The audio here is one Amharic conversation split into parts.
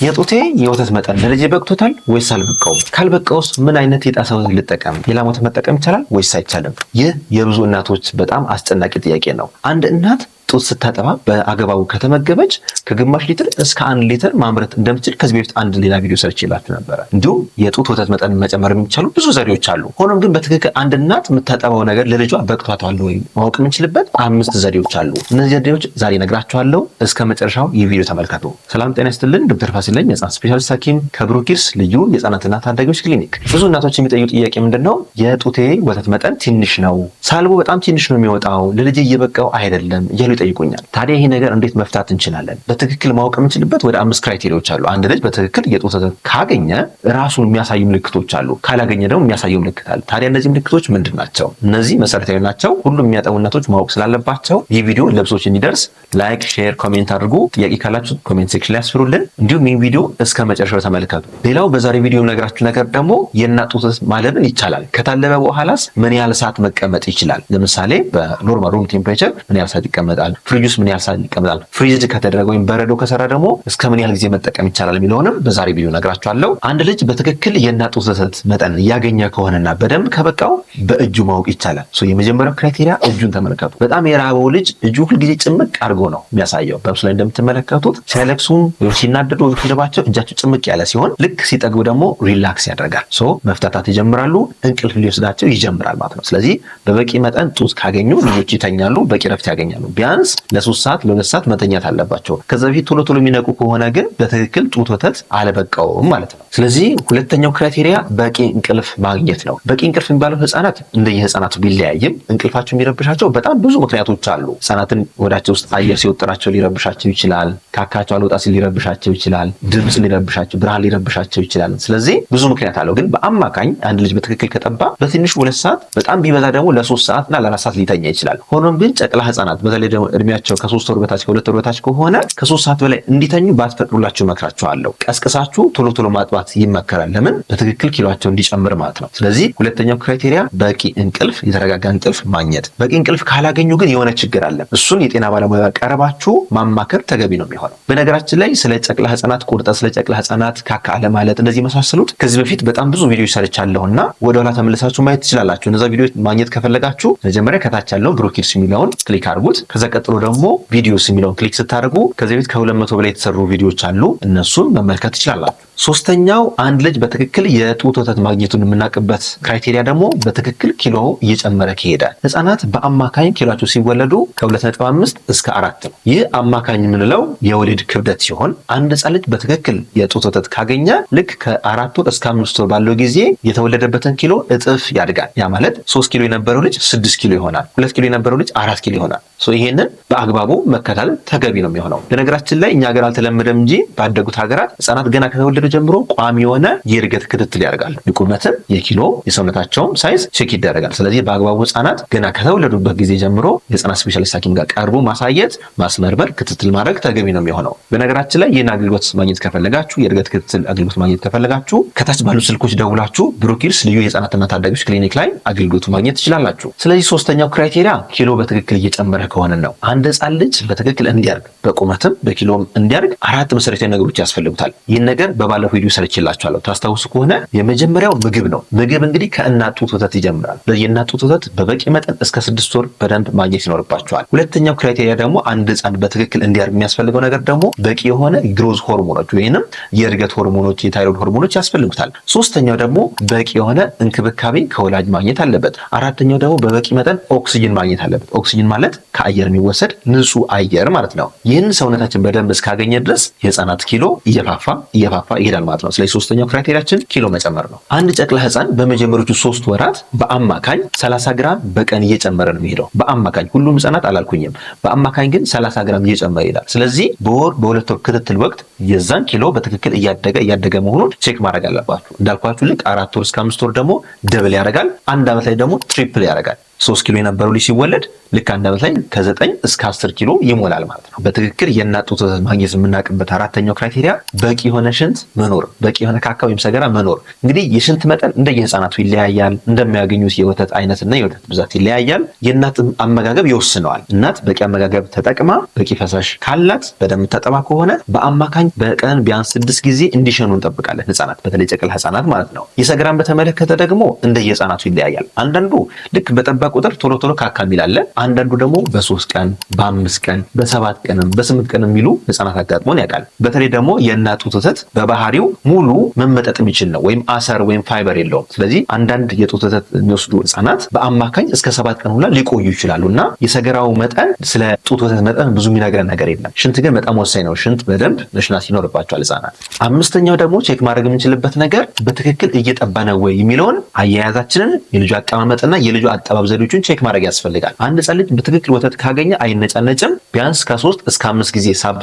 የጡቴ የወተት መጠን ለልጄ በቅቶታል ወይስ አልበቃውም? ካልበቃውስ ምን አይነት የጣሳ ወተት ልጠቀም? የላም ወተት መጠቀም ይቻላል ወይስ አይቻልም? ይህ የብዙ እናቶች በጣም አስጨናቂ ጥያቄ ነው። አንድ እናት ጡት ስታጠባ በአግባቡ ከተመገበች ከግማሽ ሊትር እስከ 1 ሊትር ማምረት እንደምትችል ከዚህ በፊት አንድ ሌላ ቪዲዮ ሰርቼላችሁ ነበረ። እንዲሁም የጡት ወተት መጠን መጨመር የሚቻሉ ብዙ ዘዴዎች አሉ። ሆኖም ግን በትክክል አንድ እናት የምታጠባው ነገር ለልጇ በቅቷታል ወይ ማወቅ የምንችልበት 5 ዘዴዎች አሉ። እነዚህ ዘዴዎች ዛሬ እነግራችኋለሁ። እስከ መጨረሻው ይህ ቪዲዮ ተመልከቱ። ሰላም ጤና ይስጥልን። ዶክተር ፋሲል ነኝ፣ የህፃናት ስፔሻሊስት ሐኪም ከብሩክ ኪድስ ልዩ የህፃናትና ታዳጊዎች ክሊኒክ። ብዙ እናቶች የሚጠይቁ ጥያቄ ምንድነው? የጡቴ ወተት መጠን ትንሽ ነው፣ ሳልቦ በጣም ትንሽ ነው የሚወጣው፣ ለልጄ እየበቃው አይደለም እያሉ ይጠይቁኛል። ታዲያ ይሄ ነገር እንዴት መፍታት እንችላለን? በትክክል ማወቅ የምንችልበት ወደ 5 ክራይቴሪያዎች አሉ። አንድ ልጅ በትክክል የጡት ወተት ካገኘ ራሱን የሚያሳዩ ምልክቶች አሉ፣ ካላገኘ ደግሞ የሚያሳዩ ምልክት አለ። ታዲያ እነዚህ ምልክቶች ምንድን ናቸው? እነዚህ መሰረታዊ ናቸው። ሁሉም የሚያጠቡ እናቶች ማወቅ ስላለባቸው ይህ ቪዲዮ ለብዙዎች እንዲደርስ ላይክ፣ ሼር፣ ኮሜንት አድርጉ። ጥያቄ ካላችሁ ኮሜንት ሴክሽን ላይ አስፍሩልን። እንዲሁም ይህ ቪዲዮ እስከ መጨረሻው ተመልከቱ። ሌላው በዛሬ ቪዲዮ የምነግራችሁ ነገር ደግሞ የእናት ጡት ወተት ማለብን ይቻላል። ከታለበ በኋላስ ምን ያህል ሰዓት መቀመጥ ይችላል? ለምሳሌ በኖርማል ሩም ቴምፕሬቸር ምን ያህል ሰዓት ይቀመጣል? ፍሪጅ ውስጥ ምን ያህል ሰዓት ይቀመጣል? ፍሪጅ ከተደረገ ወይም በረዶ ከሰራ ደግሞ እስከ ምን ያህል ጊዜ መጠቀም ይቻላል የሚለውንም በዛሬ ቪዲዮ ነግራችኋለሁ። አንድ ልጅ በትክክል የእናት ጡት ወተት መጠን እያገኘ ከሆነና በደንብ ከበቃው በእጁ ማወቅ ይቻላል። የመጀመሪያው ክራይቴሪያ እጁን ተመልከቱ። በጣም የራበው ልጅ እጁ ሁልጊዜ ጭምቅ አድርጎ ነው የሚያሳየው። በምስሉ ላይ እንደምትመለከቱት ሲያለቅሱም ወይም ሲናደዱ ወይም ሲደባቸው እጃቸው ጭምቅ ያለ ሲሆን፣ ልክ ሲጠግቡ ደግሞ ሪላክስ ያደርጋል። መፍታታት ይጀምራሉ፣ እንቅልፍ ሊወስዳቸው ይጀምራል ማለት ነው። ስለዚህ በበቂ መጠን ጡት ካገኙ ልጆች ይተኛሉ፣ በቂ ረፍት ያገኛሉ። ቢያንስ ለ3 ሰዓት ለ2 ሰዓት መተኛት አለባቸው። ከዛ በፊት ቶሎ ቶሎ የሚነቁ ከሆነ ግን በትክክል ጡት ወተት አለበቃውም ማለት ነው። ስለዚህ ሁለተኛው ክራይቴሪያ በቂ እንቅልፍ ማግኘት ነው። በቂ እንቅልፍ የሚባለው ህፃናት እንደየህፃናቱ ቢለያይም እንቅልፋቸው የሚረብሻቸው በጣም ብዙ ምክንያቶች አሉ። ህፃናትን ወዳቸው ውስጥ አየር ሲወጥራቸው ሊረብሻቸው ይችላል። ካካቸው አልወጣ ሲል ሊረብሻቸው ይችላል። ድምፅ ሊረብሻቸው፣ ብርሃን ሊረብሻቸው ይችላል። ስለዚህ ብዙ ምክንያት አለው። ግን በአማካኝ አንድ ልጅ በትክክል ከጠባ በትንሹ 2 ሰዓት በጣም ቢበዛ ደግሞ ለ3 ሰዓት እና ለ4 ሰዓት ሊተኛ ይችላል። ሆኖም ግን ጨቅላ ህፃናት በተለይ ደግሞ እድሜያቸው ከ3 ወር በታች ከ2 ወር በታች ከሆነ ከ3 ሰዓት በላይ እንዲተኙ ባትፈቅዱላቸው እመክራቸዋለሁ። ቀስቅሳችሁ ቶሎ ቶሎ ማጥባት ይመከራል። ለምን? በትክክል ኪሎአቸው እንዲጨምር ማለት ነው። ስለዚህ ሁለተኛው ክራይቴሪያ በቂ እንቅልፍ፣ የተረጋጋ እንቅልፍ ማግኘት። በቂ እንቅልፍ ካላገኙ ግን የሆነ ችግር አለ። እሱን የጤና ባለሙያ ቀርባችሁ ማማከር ተገቢ ነው የሚሆነው። በነገራችን ላይ ስለ ጨቅላ ህፃናት ቁርጠት፣ ስለ ጨቅላ ህፃናት ካካ አለማለት፣ እንደዚህ መሳሰሉት ከዚህ በፊት በጣም ብዙ ቪዲዮዎች ሰርቻለሁና ወደኋላ ተመልሳችሁ ማየት ትችላላችሁ። እነዛ ቪዲዮዎች ማግኘት ከፈለጋችሁ መጀመሪያ ከታች ያለው ብሩክ ኪድስ የሚለውን ክሊክ አድርጉት። ከዛ ቀጥሎ ደግሞ ቪዲዮስ የሚለውን ክሊክ ስታደርጉ ከዚህ በፊት ከ200 በላይ የተሰሩ ቪዲዮዎች አሉ። እነሱን መመልከት ትችላላችሁ። ሶስተኛው አንድ ልጅ በትክክል የጡት ወተት ማግኘቱን የምናውቅበት ክራይቴሪያ ደግሞ በትክክል ኪሎ እየጨመረ ከሄደ። ህፃናት በአማካኝ ኪሎአቸው ሲወለዱ ከ2.5 እስከ 4 ነው። ይህ አማካኝ የምንለው የወሊድ ክብደት ሲሆን አንድ ህፃን ልጅ በትክክል የጡት ወተት ካገኘ ልክ ከ4 ወር እስከ 5 ወር ባለው ጊዜ የተወለደበትን ኪሎ እጥፍ ያድጋል። ያ ማለት 3 ኪሎ የነበረው ልጅ 6 ኪሎ ይሆናል። 2 ኪሎ የነበረው ልጅ 4 ኪሎ ይሆናል። ይሄንን በአግባቡ መከታተል ተገቢ ነው የሚሆነው። በነገራችን ላይ እኛ ሀገር አልተለመደም እንጂ ባደጉት ሀገራት ህፃናት ገና ከተወለዱ ጀምሮ ቋሚ የሆነ የእድገት ክትትል ያደርጋሉ። የቁመትም የኪሎ የሰውነታቸውም ሳይዝ ቼክ ይደረጋል። ስለዚህ በአግባቡ ህፃናት ገና ከተወለዱበት ጊዜ ጀምሮ የህፃናት ስፔሻሊስት ሐኪም ጋር ቀርቦ ማሳየት፣ ማስመርመር፣ ክትትል ማድረግ ተገቢ ነው የሚሆነው። በነገራችን ላይ ይህን አገልግሎት ማግኘት ከፈለጋችሁ፣ የእድገት ክትትል አገልግሎት ማግኘት ከፈለጋችሁ ከታች ባሉ ስልኮች ደውላችሁ ብሩክ ኪድስ ልዩ የህፃናትና ታዳጊዎች ክሊኒክ ላይ አገልግሎቱ ማግኘት ትችላላችሁ። ስለዚህ ሶስተኛው ክራይቴሪያ ኪሎ በትክክል እየጨመረ ከሆነ ነው። አንድ ህፃን ልጅ በትክክል እንዲያድግ በቁመትም በኪሎም እንዲያድግ 4 መሰረታዊ ነገሮች ያስፈልጉታል። ይህን ነገር በባለፈው ቪዲዮ ሰርቼላችኋለሁ። ታስታውሱ ከሆነ የመጀመሪያው ምግብ ነው። ምግብ እንግዲህ ከእናት ጡት ወተት ይጀምራል። የእናት ጡት ወተት በበቂ መጠን እስከ 6 ወር በደንብ ማግኘት ይኖርባቸዋል። ሁለተኛው ክራይቴሪያ ደግሞ አንድ ህፃን በትክክል እንዲያድግ የሚያስፈልገው ነገር ደግሞ በቂ የሆነ ግሮዝ ሆርሞኖች ወይንም የእድገት ሆርሞኖች፣ የታይሮይድ ሆርሞኖች ያስፈልጉታል። ሶስተኛው ደግሞ በቂ የሆነ እንክብካቤ ከወላጅ ማግኘት አለበት። አራተኛው ደግሞ በበቂ መጠን ኦክሲጅን ማግኘት አለበት። ኦክሲጅን ማለት ከአየር የሚወሰድ ንጹህ አየር ማለት ነው። ይህን ሰውነታችን በደንብ እስካገኘ ድረስ የህፃናት ኪሎ እየፋፋ ይሄዳል ማለት ነው። ስለዚህ ሶስተኛው ክራይቴሪያችን ኪሎ መጨመር ነው። አንድ ጨቅላ ህፃን በመጀመሪያዎቹ 3 ወራት በአማካኝ 30 ግራም በቀን እየጨመረ ነው የሚሄደው። በአማካኝ ሁሉም ህፃናት አላልኩኝም። በአማካኝ ግን 30 ግራም እየጨመረ ይሄዳል። ስለዚህ በወር በ2 ወር ክትትል ወቅት የዛን ኪሎ በትክክል እያደገ መሆኑን ቼክ ማድረግ አለባችሁ። እንዳልኳችሁ ልክ 4 ወር እስከ 5 ወር ደግሞ ደብል ያደርጋል። 1 ዓመት ላይ ደግሞ ትሪፕል ያደርጋል። 3 ኪሎ የነበረው ልጅ ሲወለድ ልክ 1 ዓመት ላይ ከ9 እስከ 10 ኪሎ ይሞላል ማለት ነው። በትክክል የእናት ጡት ወተት ማግኘት የምናውቅበት አራተኛው ክራይቴሪያ በቂ የሆነ ሽንት መኖር፣ በቂ የሆነ ካካ ወይም ሰገራ መኖር። እንግዲህ የሽንት መጠን እንደየህፃናቱ ይለያያል፣ እንደሚያገኙት የወተት አይነትና የወተት ብዛት ይለያያል። የእናት አመጋገብ ይወስነዋል። እናት በቂ አመጋገብ ተጠቅማ በቂ ፈሳሽ ካላት በደንብ ተጠባ ከሆነ በአማካኝ በቀን ቢያንስ 6 ጊዜ እንዲሸኑ እንጠብቃለን ህፃናት፣ በተለይ ጨቅላ ህፃናት ማለት ነው። የሰገራን በተመለከተ ደግሞ እንደየህፃናቱ ይለያያል። አንዳንዱ ልክ በጠባ ቁጥር ቶሎ ቶሎ ካካ የሚላለ፣ አንዳንዱ ደግሞ በ3 ቀን በ5 ቀን በ7 ቀንም በ8 ቀን የሚሉ ህፃናት አጋጥሞን ያውቃል። በተለይ ደግሞ የእናት ጡት ወተት በባህሪው ሙሉ መመጠጥ የሚችል ነው፣ ወይም አሰር ወይም ፋይበር የለውም። ስለዚህ አንዳንድ የጡት ወተት የሚወስዱ ህፃናት በአማካኝ እስከ 7 ቀን ሁላ ሊቆዩ ይችላሉ እና የሰገራው መጠን ስለ ጡት ወተት መጠን ብዙ የሚነግረን ነገር የለም። ሽንት ግን በጣም ወሳኝ ነው። ሽንት በደንብ መሽናት ይኖርባቸዋል ህፃናት። አምስተኛው ደግሞ ቼክ ማድረግ የምንችልበት ነገር በትክክል እየጠባ ነው ወይ የሚለውን አያያዛችንን፣ የልጁ አቀማመጥና የልጁ አጠባብ ዘዴዎችን ቼክ ማድረግ ያስፈልጋል። አንድ ህፃን ልጅ በትክክል ወተት ካገኘ አይነጫነጭም። ቢያንስ ከ3 እስከ 5 ጊዜ ሳብ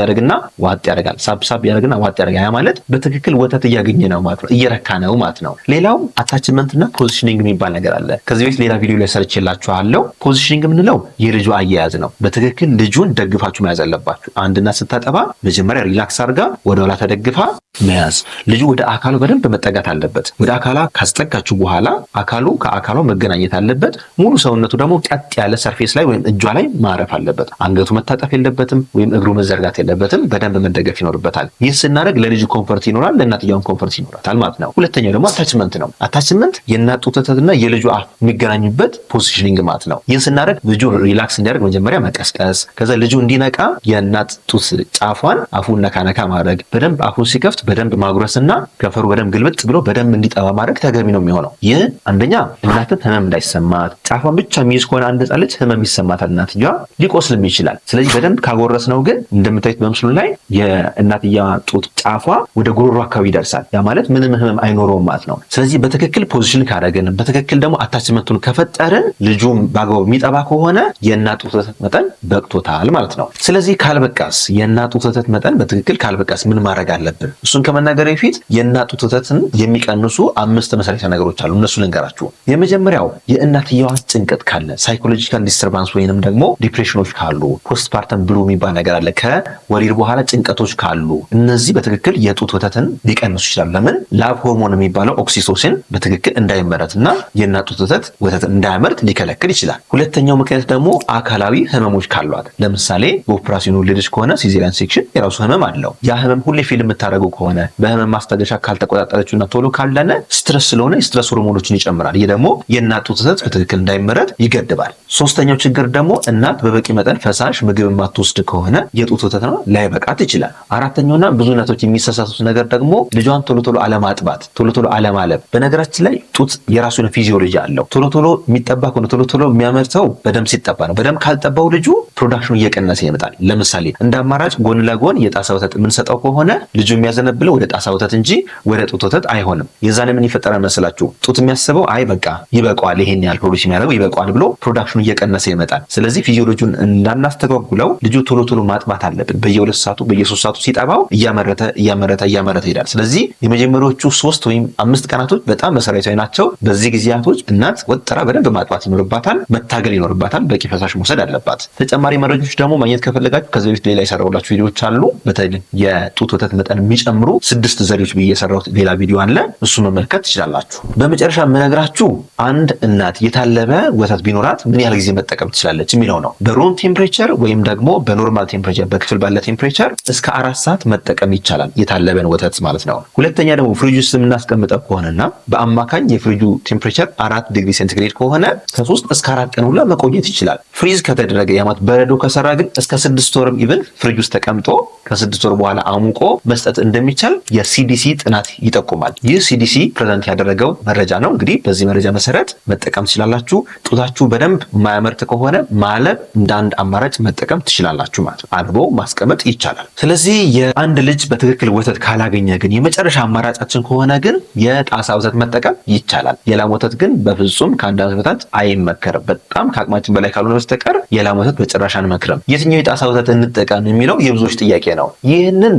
ያደርግና ዋጥ ያደርጋል። ሳብ ያደርግና ዋጥ ያደርጋል። ያ ማለት በትክክል ወተት እያገኘ ነው ማለት ነው፣ እየረካ ነው ማለት ነው። ሌላው አታችመንትና ፖዚሽኒንግ የሚባል ነገር አለ። ከዚህ በፊት ሌላ ቪዲዮ ላይ ሰርችላችኋለሁ። ፖዚሽኒንግ የምንለው የልጁ አያያዝ ነው። በትክክል ልጁን ደግፋችሁ መያዝ አለባችሁ። አንድና ስታጠባ መጀመሪያ ሪላክስ አድርጋ ወደ ኋላ ተደግፋ መያዝ። ልጁ ወደ አካሉ በደንብ መጠጋት አለበት። ወደ አካሏ ካስጠጋችሁ በኋላ አካሉ ከአካሏ መገናኘት አለበት። ሙሉ ሰውነቱ ደግሞ ቀጥ ያለ ሰርፌስ ላይ ወይም እጇ ላይ ማረፍ አለበት። አንገቱ መታጠፍ የለበትም ወይም እግሩ መዘርጋት የለበትም። በደንብ መደገፍ ይኖርበታል። ይህ ስናደርግ ለልጁ ኮምፎርት ይኖራል፣ ለእናትየውም ኮምፎርት ይኖራታል ማለት ነው። ሁለተኛው ደግሞ አታችመንት ነው። አታችመንት የእናት ጡት ወተትና የልጁ አፍ የሚገናኙበት ፖዚሽኒንግ ማለት ነው። ይህን ስናደርግ ልጁ ሪላክስ እንዲያደርግ መጀመሪያ መቀስቀስ፣ ከዛ ልጁ እንዲነቃ የእናት ጡት ጫፏን አፉን ነካ ማድረግ፣ በደንብ አፉን ሲከፍት በደንብ ማጉረስና ከንፈሩ በደንብ ግልብጥ ብሎ በደንብ እንዲጠባ ማድረግ ተገቢ ነው የሚሆነው። ይህ አንደኛ እናትን ህመም እንዳይሰማት፣ ጫፏን ብቻ የሚይዝ ከሆነ አንድ ህፃን ልጅ ህመም ይሰማታል፣ እናትየዋ ሊቆስልም ይችላል። ስለዚህ በደንብ ካጎረስ ነው ግን እንደምታዩት በምስሉ ላይ የእናትየዋ ጡት ጫፏ ወደ ጉሮሮ አካባቢ ይደርሳል። ያ ማለት ምንም ህመም አይኖረውም ማለት ነው። ስለዚህ በትክክል ፖዚሽን ካደረግን፣ በትክክል ደግሞ አታችመንቱን ከፈጠርን ልጁም በአግባቡ የሚጠባ ከሆነ የእናት ጡት ወተት መጠን በቅቶታል ማለት ነው። ስለዚህ ካልበቃስ የእናት ጡት ወተት መጠን በትክክል ካልበቃስ ምን ማድረግ አለብን? እሱን ከመናገር በፊት የእናት ጡት ወተትን የሚቀንሱ 5 መሰረታዊ ነገሮች አሉ። እነሱ ልንገራችሁ። የመጀመሪያው የእናትየዋ ጭንቀት ካለ፣ ሳይኮሎጂካል ዲስተርባንስ ወይንም ደግሞ ዲፕሬሽኖች ካሉ፣ ፖስትፓርተም ብሉ የሚባል ነገር አለ፣ ከወሊድ በኋላ ጭንቀቶች ካሉ፣ እነዚህ በትክክል የጡት ወተትን ሊቀንሱ ይችላሉ። ለምን? ላብ ሆርሞን የሚባለው ኦክሲቶሲን በትክክል እንዳይመረትና የእናት ጡት ወተት እንዳያመርት ሊከለክል ይችላል። ሁለተኛው ምክንያት ደግሞ አካላዊ ህመሞች ካሏት፣ ለምሳሌ በኦፕራሲዮን ወለደች ከሆነ ሲዜሪያን ሴክሽን የራሱ ህመም አለው። ያ ህመም ሁሌ ፊልም የምታደርገው ከሆነ በህመም ማስታገሻ ካልተቆጣጠረችውና ቶሎ ካለነ ስትረስ ስለሆነ የስትረስ ሆርሞኖችን ይጨምራል። ይህ ደግሞ የእናት ጡት ወተት በትክክል እንዳይመረት ይገድባል። ሶስተኛው ችግር ደግሞ እናት በበቂ መጠን ፈሳሽ ምግብ የማትወስድ ከሆነ የጡት ወተት ነው ላይበቃት ይችላል። አራተኛውና ብዙ እናቶች የሚሳሳቱት ነገር ደግሞ ልጇን ቶሎ አለማጥባት፣ ቶሎ አለማለብ። በነገራችን ላይ ጡት የራሱን ፊዚዮሎጂ አለው። ቶሎ የሚጠባ ከሆነ ቶሎ የሚያመርተው በደም ሲጠባ ነው። በደም ካልጠባው ልጁ ፕሮዳክሽኑ እየቀነሰ ይመጣል። ለምሳሌ እንደ አማራጭ ጎን ለጎን የጣሳ ወተት የምንሰጠው ከሆነ ልጁ የሚያዘነብለው ወደ ጣሳ ወተት እንጂ ወደ ጡት ወተት አይሆንም። የዛኔ ምን ይፈጠራል መስላችሁ? ጡት የሚያስበው አይ በቃ ይበቃዋል፣ ይሄን ያህል ፕሮዲዩስ የሚያደርገው ይበቃዋል ብሎ ፕሮዳክሽኑ እየቀነሰ ይመጣል። ስለዚህ ፊዚዮሎጂውን እንዳናስተጓጉለው ልጁ ቶሎ ማጥባት አለብን። በየ2 ሰዓቱ በየ3 ሰዓቱ ሲጠባው እያመረተ ይሄዳል። ስለዚህ የመጀመሪያዎቹ 3 ወይም 5 ቀናቶች በጣም መሰረታዊ ናቸው። በዚህ ጊዜያቶች እናት ወጥራ በደንብ ማጥባት ይኖርባታል፣ መታገል ይኖርባታል፣ በቂ ፈሳሽ መውሰድ አለባት። ተጨማሪ መረጃዎች ደግሞ ማግኘት ከፈለጋችሁ ከዚህ በፊት ሌላ የሰራሁላችሁ ቪዲዮዎች አሉ። በተለይ የጡት ወተት መጠን የሚጨምሩ 6 ዘዴዎች ብዬ የሰራሁት ሌላ ቪዲዮ አለ፣ እሱ መመልከት ትችላላችሁ። በመጨረሻ የምነግራችሁ አንድ እናት የታለበ ወተት ቢኖራት ምን ያህል ጊዜ መጠቀም ትችላለች የሚለው ነው። በሩም ቴምፕሬቸር ወይም ደግሞ በኖርማል ቴምፕሬቸር በክፍል ባለ ቴምፕሬቸር እስከ 4 ሰዓት መጠቀም ይቻላል፣ የታለበን ወተት ማለት ነው። ሁለተኛ ደግሞ ፍሪጅ ውስጥ የምናስቀምጠው ከሆነና በአማካኝ የፍሪጁ ቴምፕሬቸር 4 ዲግሪ ሴንቲግሬድ ከሆነ ከ3 እስከ 4 ቀን ሁላ መቆየት ይችላል። ፍሪዝ ከተደረገ ያማት በረዶ ከሰራ ግን እስከ 6 ወርም ኢቭን ፍሪጅ ውስጥ ተቀምጦ ከ6 ወር በኋላ አሙቆ መስጠት እንደሚቻል የሲዲሲ ጥናት ይጠቁማል። ይህ ሲዲሲ ፕሬዘንት ያደረገው መረጃ ነው። እንግዲህ በዚህ መረጃ መሰረት መጠቀም ትችላላችሁ። ጡታችሁ በደንብ ማያመርት ከሆነ ማለብ እንደ አንድ አማራጭ መጠቀም ትችላላችሁ ማለት ነው። አልቦ ማስቀመጥ ይቻላል። ስለዚህ የአንድ ልጅ በትክክል ወተት ካላገኘ ግን የመጨረሻ አማራጫችን ከሆነ ግን የጣሳ ወተት መጠቀም ይቻላል። የላም ወተት ግን በፍጹም ከ1 ዓመት በታች አይመከርም። በጣም ከአቅማችን በላይ ካልሆነ በስተቀር የላም ወተት በጭራሽ አንመክርም። የትኛው የጣሳ ወተት እንጠቀም የሚለው የብዙዎች ጥያቄ ነው። ይህንን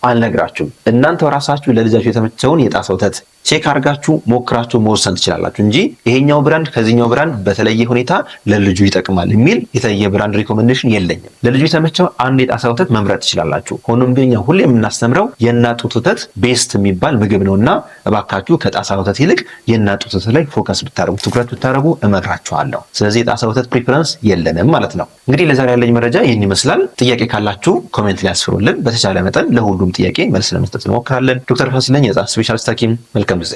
አልነግራችሁም። እናንተው ራሳችሁ ለልጃችሁ የተመቸውን የጣሳ ወተት ቼክ አድርጋችሁ ሞክራችሁ መወሰን ትችላላችሁ እንጂ ይሄኛው ብራንድ ከዚህኛው ብራንድ በተለየ ሁኔታ ለልጁ ይጠቅማል የሚል የተለየ ብራንድ ሪኮሜንዴሽን የለኝም። ለልጁ የተመቸው አንድ የጣሳ ወተት መምረጥ ትችላላችሁ። ሆኖም ግን ሁሌ የምናስተምረው የእናት ጡት ወተት ቤስት የሚባል ምግብ ነውና እባካችሁ ከጣሳ ወተት ይልቅ የእናት ጡት ወተት ላይ ፎከስ ብታደርጉ ትኩረት ብታደርጉ እመክራችኋለሁ። ስለዚህ የጣሳ ወተት ፕሪፈረንስ የለንም ማለት ነው። እንግዲህ ለዛሬ ያለኝ መረጃ ይህን ይመስላል። ጥያቄ ካላችሁ ኮሜንት ላይ አስፍሩልን። በተቻለ መጠን ለሁሉም ጥያቄ መልስ ለመስጠት እንሞክራለን። ዶክተር ፋሲል ነኝ፣ የህፃናት ስፔሻሊስት ሐኪም። መልካም ጊዜ